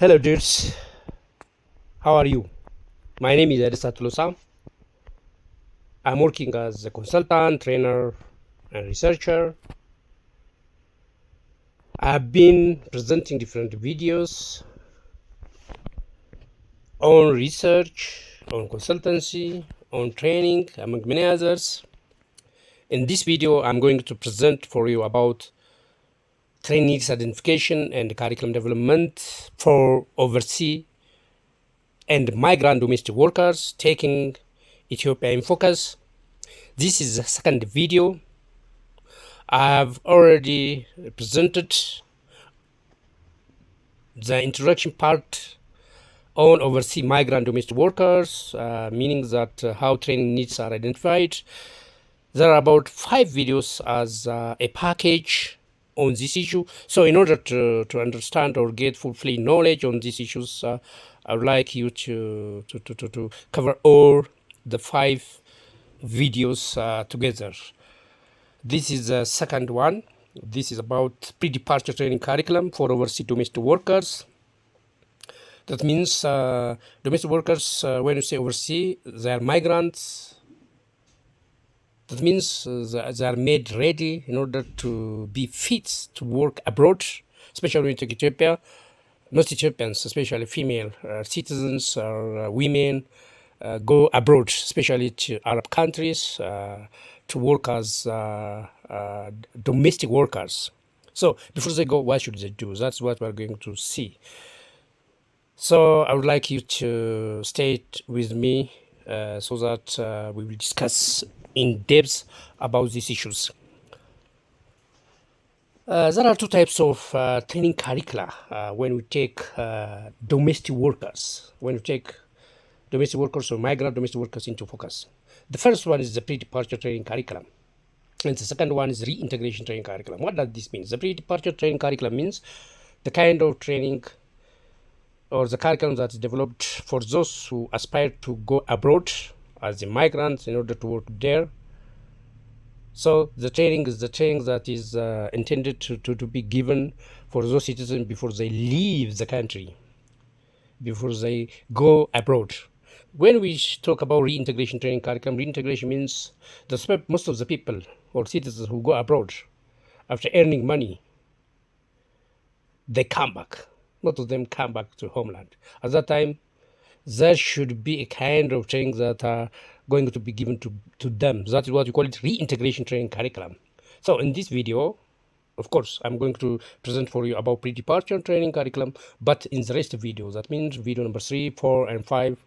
Hello, dudes. How are you? My name is Edisatulusa. I'm working as a consultant, trainer, and researcher. I've been presenting different videos on research, on consultancy, on training, among many others. In this video, I'm going to present for you about training needs identification and curriculum development for overseas and migrant domestic workers, taking Ethiopia in focus. This is the second video. I've already presented the introduction part on overseas migrant domestic workers, meaning that how training needs are identified. There are about 5 videos as a package on this issue. So in order to understand or get full-fledged knowledge on these issues, I would like you to cover all the 5 videos together. This is the second one. This is about pre-departure training curriculum for overseas domestic workers. That means domestic workers, when you say overseas, they are migrants. That means they are made ready in order to be fit to work abroad, especially when you take Ethiopia. Most Ethiopians, especially female citizens or women, go abroad, especially to Arab countries, to work as domestic workers. So before they go, what should they do? That's what we're going to see. So I would like you to stay with me so that we will discuss in depth about these issues. There are 2 types of training curricula when we take domestic workers. When we take domestic workers or migrant domestic workers into focus. The first one is the pre-departure training curriculum. And the second one is reintegration training curriculum. What does this mean? The pre-departure training curriculum means the kind of training or the curriculum that's developed for those who aspire to go abroad as a migrant in order to work there. So the training is the training that is intended to be given for those citizens before they leave the country, before they go abroad. When we talk about reintegration training curriculum, reintegration means most of the people or citizens who go abroad after earning money, they come back. Most of them come back to homeland. At that time, there should be a kind of training that are going to be given to them. That is what we call it reintegration training curriculum. So in this video, of course, I'm going to present for you about pre-departure training curriculum, but in the rest of videos, that means video number 3, 4, and 5,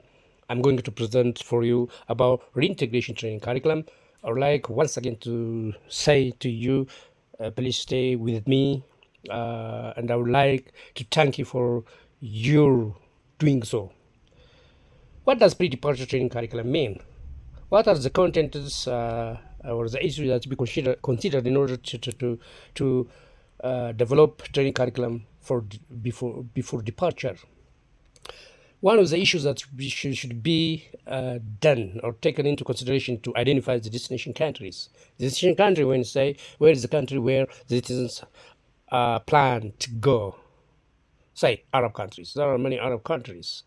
I'm going to present for you about reintegration training curriculum. I would like once again to say to you, please stay with me, and I would like to thank you for your doing so. What does pre-departure training curriculum mean? What are the contents or the issues that to be considered in order to develop training curriculum for before departure? One of the issues that should be done or taken into consideration to identify the destination countries. The destination country, when you say, where is the country where the citizens plan to go? Say, Arab countries. There are many Arab countries.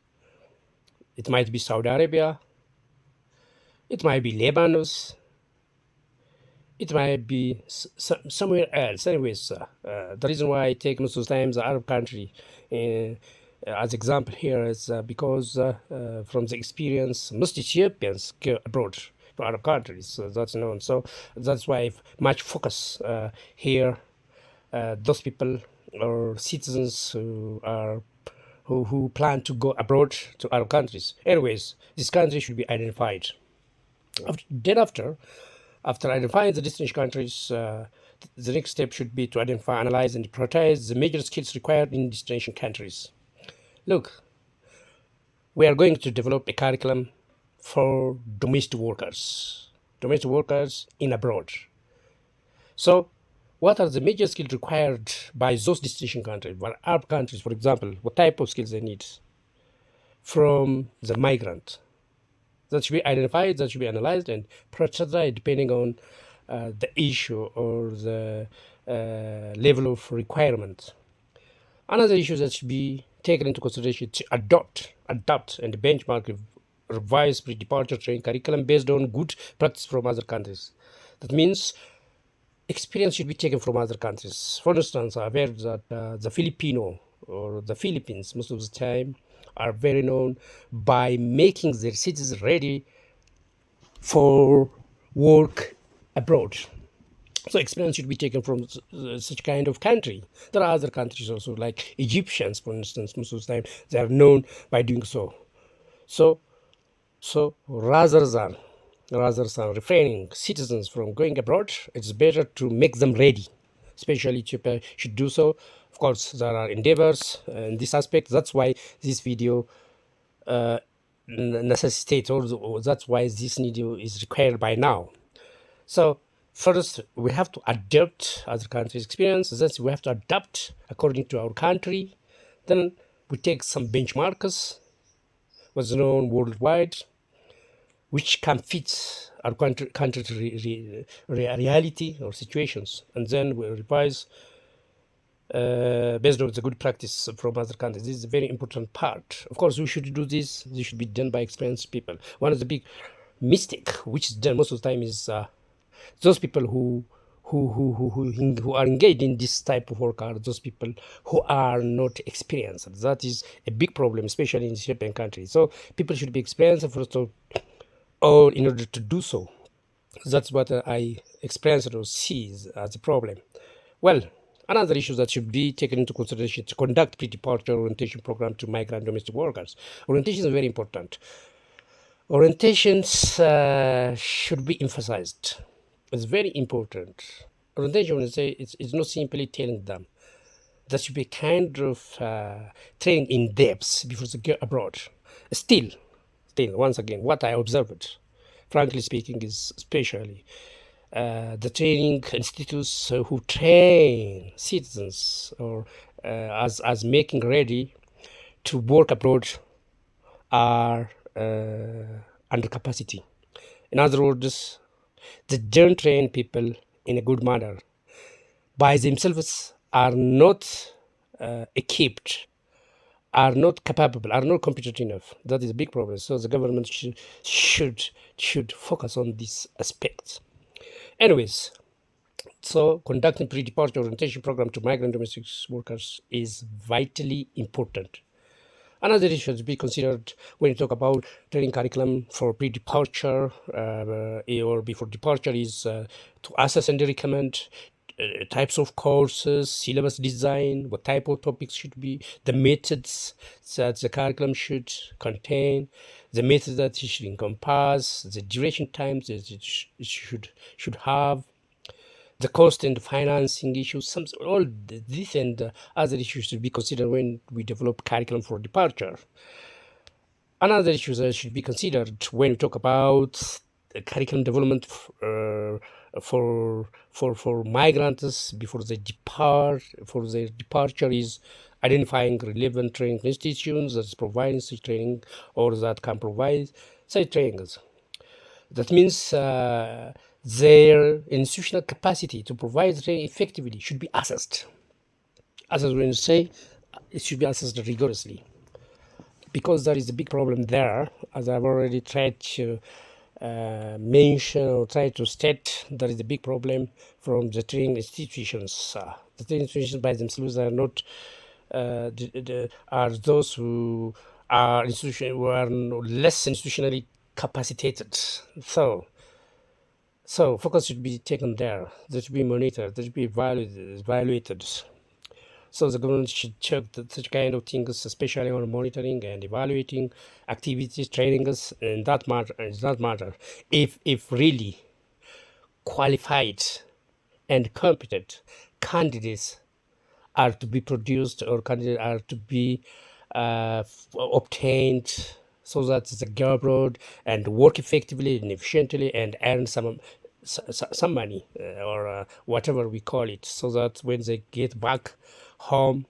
It might be Saudi Arabia. It might be Lebanon. It might be somewhere else. Anyways, the reason why I take most of the time the Arab country as example here is because from the experience, most Ethiopians go abroad to Arab countries. So that's known. So that's why much focus here. Those people or citizens who plan to go abroad to Arab countries. Anyways, this country should be identified. After identifying the destination countries, the next step should be to identify, analyze, and prioritize the major skills required in destination countries. Look, we are going to develop a curriculum for domestic workers in abroad. So, what are the major skills required by those destination countries, by Arab countries, for example? What type of skills they need from the migrant? That should be identified, that should be analyzed and prioritized depending on the issue or the level of requirement. Another issue that should be taken into consideration to adopt, and benchmark revise pre-departure training curriculum based on good practice from other countries. That means experience should be taken from other countries. For instance, I've heard that the Filipino or the Philippines most of the time are very known by making their citizens ready for work abroad. So experience should be taken from such kind of country. There are other countries also, like Egyptians, for instance. Most of the time, they are known by doing so. So rather than refraining citizens from going abroad, it's better to make them ready. Especially Ethiopia should do so. Of course, there are endeavors in this aspect. That's why this video necessitates, or that's why this video is required by now. So first, we have to adapt other countries' experience. Then we have to adapt according to our country. Then we take some benchmarks, what's known worldwide, which can fit our country's reality or situations, and then we revise based on the good practice from other countries. This is a very important part. Of course, we should do this. This should be done by experienced people. One of the big mistake which is done most of the time is those people who are engaged in this type of work are those people who are not experienced. That is a big problem, especially in European countries. So people should be experienced first of all in order to do so. That's what I experienced or see as a problem. Well, another issue that should be taken into consideration to conduct pre-departure orientation program to migrant domestic workers. Orientation is very important. Orientations should be emphasized. It's very important. Orientation, when I say it's not simply telling them. That should be kind of training in depth before they go abroad. Still, once again, what I observed, frankly speaking, is especially the training institutes who train citizens or as making ready to work abroad are under capacity. In other words, they don't train people in a good manner. By themselves are not equipped, are not capable, are not competent enough. That is a big problem. So the government should focus on this aspect. Anyways, so conducting pre-departure orientation program to migrant domestic workers is vitally important. Another issue to be considered when you talk about training curriculum for pre-departure or before departure is to assess and recommend types of courses, syllabus design, what type of topics should be, the methods that the curriculum should contain, the methods that it should encompass, the duration times that it should have, the cost and financing issues, all this and other issues should be considered when we develop curriculum for departure. Another issue that should be considered when we talk about curriculum development for migrants before they depart, for their departure is identifying relevant training institutions that's providing such training or that can provide such trainings. That means their institutional capacity to provide training effectively should be assessed. As when you say, it should be assessed rigorously, because there is a big problem there, as I've already tried to mention or try to state. There is a big problem from the training institutions. The training institutions by themselves are not are those who are less institutionally capacitated. So focus should be taken there. They should be monitored. They should be evaluated. So the government should check such kind of things, especially on monitoring and evaluating activities, trainings, in that matter. If really qualified and competent candidates are to be produced or candidates are to be obtained, so that they go abroad and work effectively and efficiently and earn some money or whatever we call it, so that when they get back home,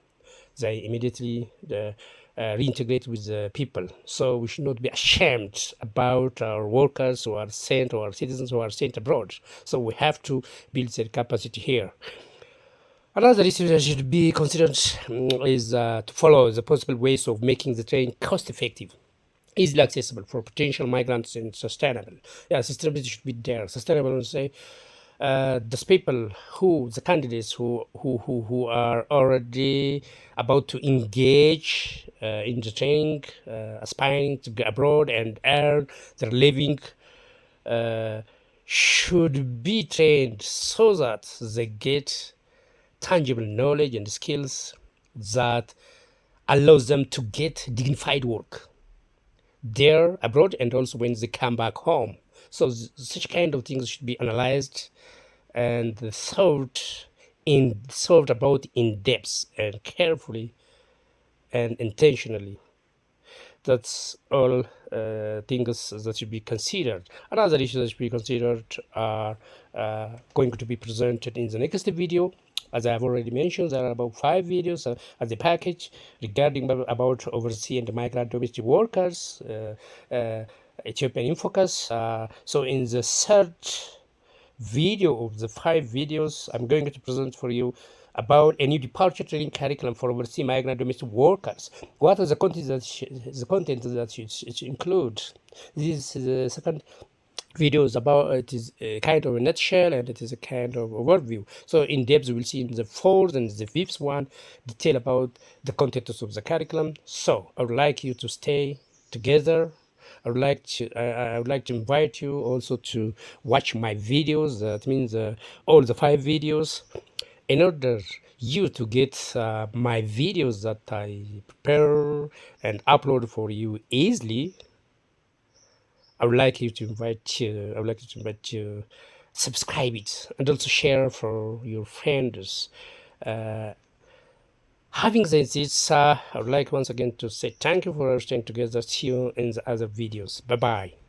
they immediately reintegrate with the people. So we should not be ashamed about our workers who are sent or our citizens who are sent abroad. So we have to build their capacity here. Another issue that should be considered is to follow the possible ways of making the train cost effective, easily accessible for potential migrants, and sustainable. Yeah, sustainability should be there. Sustainable, say, those people the candidates who are already about to engage in the training, aspiring to go abroad and earn their living, uh, should be trained so that they get tangible knowledge and skills that allows them to get dignified work there abroad and also when they come back home. So such kind of things should be analyzed and thought about in depth and carefully and intentionally. That's all things that should be considered. Another issue that should be considered are going to be presented in the next video. As I have already mentioned, there are about 5 videos as a package regarding about overseas and migrant domestic workers, Ethiopian in focus. So in the third video of the 5 videos, I'm going to present for you about a new departure training curriculum for overseas migrant domestic workers. What are the content that should include? This is the second video is about it is a kind of a nutshell and it is a kind of overview. So in depth we will see in the fourth and the fifth one detail about the contents of the curriculum. So I would like you to stay together. I would like to invite you also to watch my videos. That means all the 5 videos, in order you to get my videos that I prepare and upload for you easily. I would like you to invite you. I would like you to invite you, subscribe it, and also share for your friends. Uh, Having said this, I would like once again to say thank you for staying together. See you in the other videos. Bye bye.